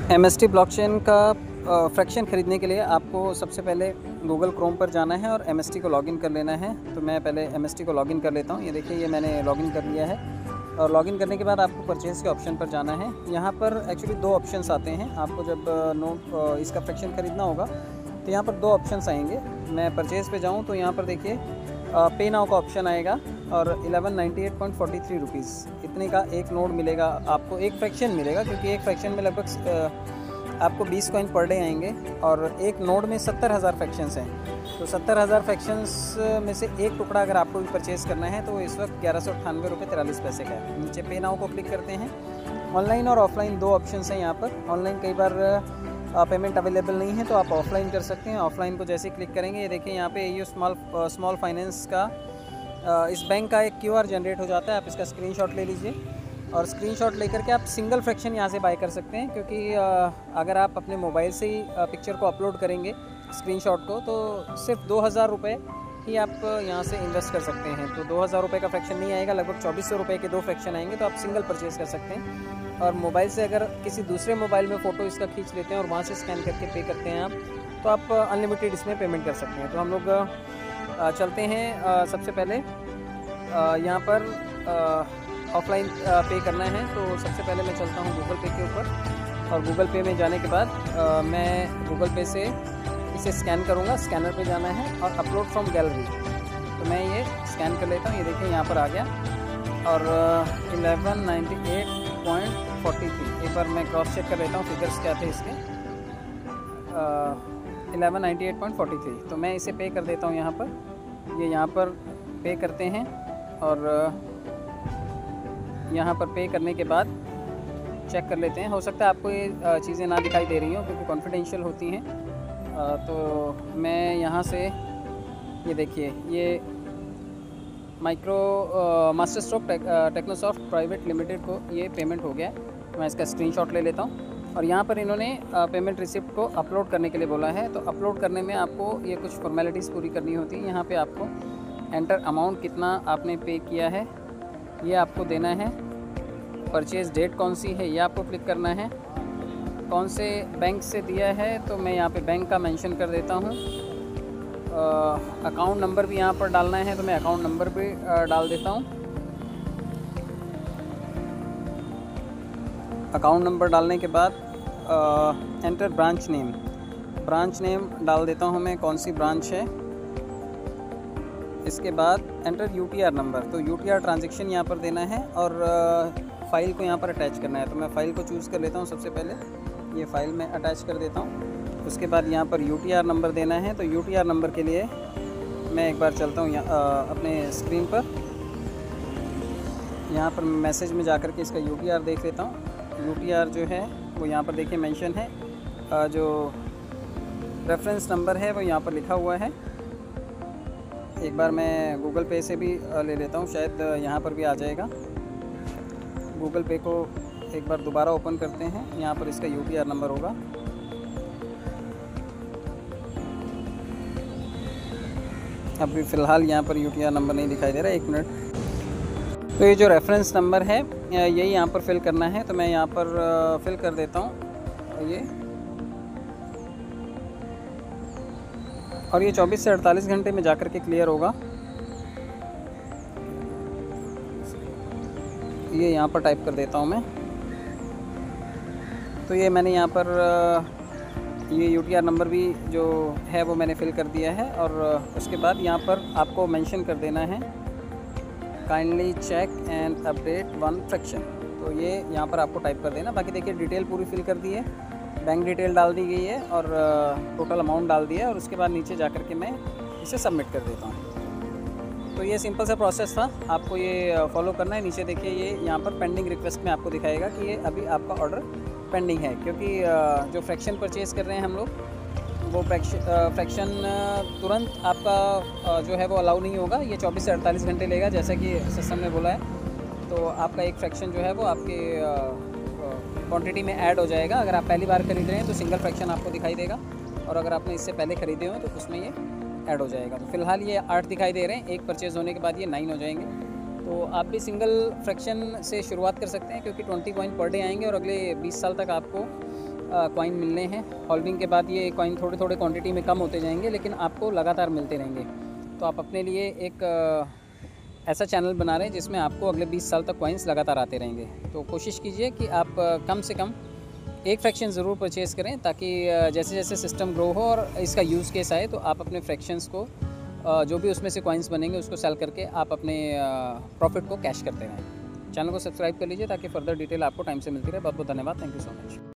MST blockchain का fraction ख़रीदने के लिए आपको सबसे पहले गूगल क्रोम पर जाना है और MST को लॉगिन कर लेना है। तो मैं पहले MST को लॉगिन कर लेता हूँ। ये देखिए, ये मैंने लॉगिन कर लिया है। और लॉगिन करने के बाद आपको परचेज़ के ऑप्शन पर जाना है। यहाँ पर एक्चुअली दो ऑप्शंस आते हैं। आपको जब इसका फ्रैक्शन ख़रीदना होगा तो यहाँ पर दो ऑप्शंस आएंगे। मैं परचेज़ पे जाऊँ तो यहाँ पर देखिए पे नाउ का ऑप्शन आएगा और 1198.43 रुपीज़ इतने का एक नोड मिलेगा आपको, एक फ्रैक्शन मिलेगा, क्योंकि एक फ्रैक्शन में लगभग आपको 20 कॉइन पर डे आएंगे और एक नोड में 70,000 फ्रैक्शंस हैं। तो 70,000 फ्रैक्शंस में से एक टुकड़ा अगर आपको भी परचेज़ करना है तो इस वक्त 1198 रुपये 43 पैसे का है। नीचे पे नाउ को क्लिक करते हैं। ऑनलाइन और ऑफलाइन दो ऑप्शंस हैं यहाँ पर। ऑनलाइन कई बार पेमेंट अवेलेबल नहीं है तो आप ऑफलाइन कर सकते हैं। ऑफलाइन को जैसे क्लिक करेंगे, ये देखिए यहाँ पे AU स्मॉल फाइनेंस का इस बैंक का एक QR जनरेट हो जाता है। आप इसका स्क्रीनशॉट ले लीजिए और स्क्रीनशॉट लेकर के आप सिंगल फ्रैक्शन यहाँ से बाय कर सकते हैं, क्योंकि अगर आप अपने मोबाइल से ही पिक्चर को अपलोड करेंगे स्क्रीनशॉट को तो सिर्फ 2,000 रुपये ही आप यहाँ से इन्वेस्ट कर सकते हैं। तो 2,000 रुपये का फ्रैक्शन नहीं आएगा, लगभग 2,400 रुपये के दो फ्रैक्शन आएंगे। तो आप सिंगल परचेज़ कर सकते हैं। और मोबाइल से अगर किसी दूसरे मोबाइल में फ़ोटो इसका खींच लेते हैं और वहाँ से स्कैन करके पे करते हैं आप, तो आप अनलिमिटेड इसमें पेमेंट कर सकते हैं। तो हम लोग चलते हैं। सबसे पहले यहाँ पर ऑफलाइन पे करना है तो सबसे पहले मैं चलता हूँ गूगल पे के ऊपर और गूगल पे में जाने के बाद मैं गूगल पे से इसे स्कैन करूँगा। स्कैनर पे जाना है और अपलोड फ्रॉम गैलरी, तो मैं ये स्कैन कर लेता हूँ। ये देखिए यहाँ पर आ गया और 1198.43। एक बार मैं क्रॉस चेक कर लेता हूँ फिगर्स क्या थे इसके। 1198.43। तो मैं इसे पे कर देता हूँ यहाँ पर। ये यहाँ पर पे करते हैं और यहाँ पर पे करने के बाद चेक कर लेते हैं। हो सकता है आपको ये चीज़ें ना दिखाई दे रही हों क्योंकि कॉन्फिडेंशियल होती हैं। तो मैं यहाँ से ये देखिए, ये मास्टर स्ट्रोक टेक्नोसॉफ्ट प्राइवेट लिमिटेड को ये पेमेंट हो गया है। मैं इसका स्क्रीनशॉट ले लेता हूँ और यहाँ पर इन्होंने पेमेंट रिसिप्ट को अपलोड करने के लिए बोला है। तो अपलोड करने में आपको ये कुछ फॉर्मेलिटीज़ पूरी करनी होती है। यहाँ पे आपको एंटर अमाउंट कितना आपने पे किया है ये आपको देना है। परचेज़ डेट कौन सी है ये आपको क्लिक करना है। कौन से बैंक से दिया है तो मैं यहाँ पे बैंक का मेंशन कर देता हूँ। अकाउंट नंबर भी यहाँ पर डालना है तो मैं अकाउंट नंबर भी डाल देता हूँ। अकाउंट नंबर डालने के बाद एंटर ब्रांच नेम डाल देता हूँ मैं, कौन सी ब्रांच है। इसके बाद एंटर UTR नंबर, तो UTR ट्रांजैक्शन यहाँ पर देना है और फ़ाइल को यहाँ पर अटैच करना है। तो मैं फ़ाइल को चूज़ कर लेता हूँ। सबसे पहले ये फ़ाइल मैं अटैच कर देता हूँ। उसके बाद यहाँ पर UTR नंबर देना है। तो UTR नंबर के लिए मैं एक बार चलता हूँ अपने स्क्रीन पर। यहाँ पर मैसेज में जाकर के इसका UTR देख लेता हूँ। UTR जो है वो यहाँ पर देखिए मेंशन है, जो रेफरेंस नंबर है वो यहाँ पर लिखा हुआ है। एक बार मैं गूगल पे से भी ले लेता हूँ, शायद यहाँ पर भी आ जाएगा। गूगल पे को एक बार दोबारा ओपन करते हैं। यहाँ पर इसका UTR नंबर होगा। अभी फ़िलहाल यहाँ पर UTR नंबर नहीं दिखाई दे रहा है, 1 मिनट। तो ये जो रेफरेंस नंबर है यही यहाँ पर फिल करना है। तो मैं यहाँ पर फिल कर देता हूँ ये, और ये 24 से 48 घंटे में जाकर के क्लियर होगा। ये यहाँ पर टाइप कर देता हूँ मैं। तो ये मैंने यहाँ पर ये UTR नंबर भी जो है वो मैंने फिल कर दिया है। और उसके बाद यहाँ पर आपको मेंशन कर देना है kindly check and update 1 fraction. तो ये यहाँ पर आपको टाइप कर देना। बाकी देखिए डिटेल पूरी फिल कर दी है, बैंक डिटेल डाल दी गई है और टोटल अमाउंट डाल दिया है। और उसके बाद नीचे जाकर के मैं इसे सबमिट कर देता हूँ। तो ये सिंपल सा प्रोसेस था, आपको ये फॉलो करना है। नीचे देखिए ये यहाँ पर पेंडिंग रिक्वेस्ट में आपको दिखाएगा कि ये अभी आपका ऑर्डर पेंडिंग है, क्योंकि जो फ्रैक्शन परचेज़ कर रहे हैं हम लोग वो फ्रैक्शन तुरंत आपका जो है वो अलाउ नहीं होगा। ये 24 से 48 घंटे लेगा, जैसा कि सिस्टम ने बोला है। तो आपका एक फ्रैक्शन जो है वो आपके क्वांटिटी में ऐड हो जाएगा। अगर आप पहली बार खरीद रहे हैं तो सिंगल फ्रैक्शन आपको दिखाई देगा, और अगर आपने इससे पहले ख़रीदे हो तो उसमें ये ऐड हो जाएगा। तो फ़िलहाल ये 8 दिखाई दे रहे हैं, एक परचेज़ होने के बाद ये 9 हो जाएंगे। तो आप भी सिंगल फ्रैक्शन से शुरुआत कर सकते हैं, क्योंकि 20 कॉइन पर डे आएंगे और अगले 20 साल तक आपको कॉइन मिलने हैं। हॉल्विंग के बाद ये कॉइन थोड़े थोड़े क्वांटिटी में कम होते जाएंगे, लेकिन आपको लगातार मिलते रहेंगे। तो आप अपने लिए एक ऐसा चैनल बना रहे हैं जिसमें आपको अगले 20 साल तक कॉइन्स लगातार आते रहेंगे। तो कोशिश कीजिए कि आप कम से कम एक फ्रैक्शन ज़रूर परचेज़ करें, ताकि जैसे जैसे सिस्टम ग्रो हो और इसका यूज़ केस आए तो आप अपने फ्रैक्शंस को जो भी उसमें से कॉइन्स बनेंगे उसको सेल करके आप अपने प्रॉफिट को कैश करते रहें। चैनल को सब्सक्राइब कर लीजिए ताकि फ़र्दर डिटेल आपको टाइम से मिलती रहे। बहुत बहुत धन्यवाद। Thank you so much.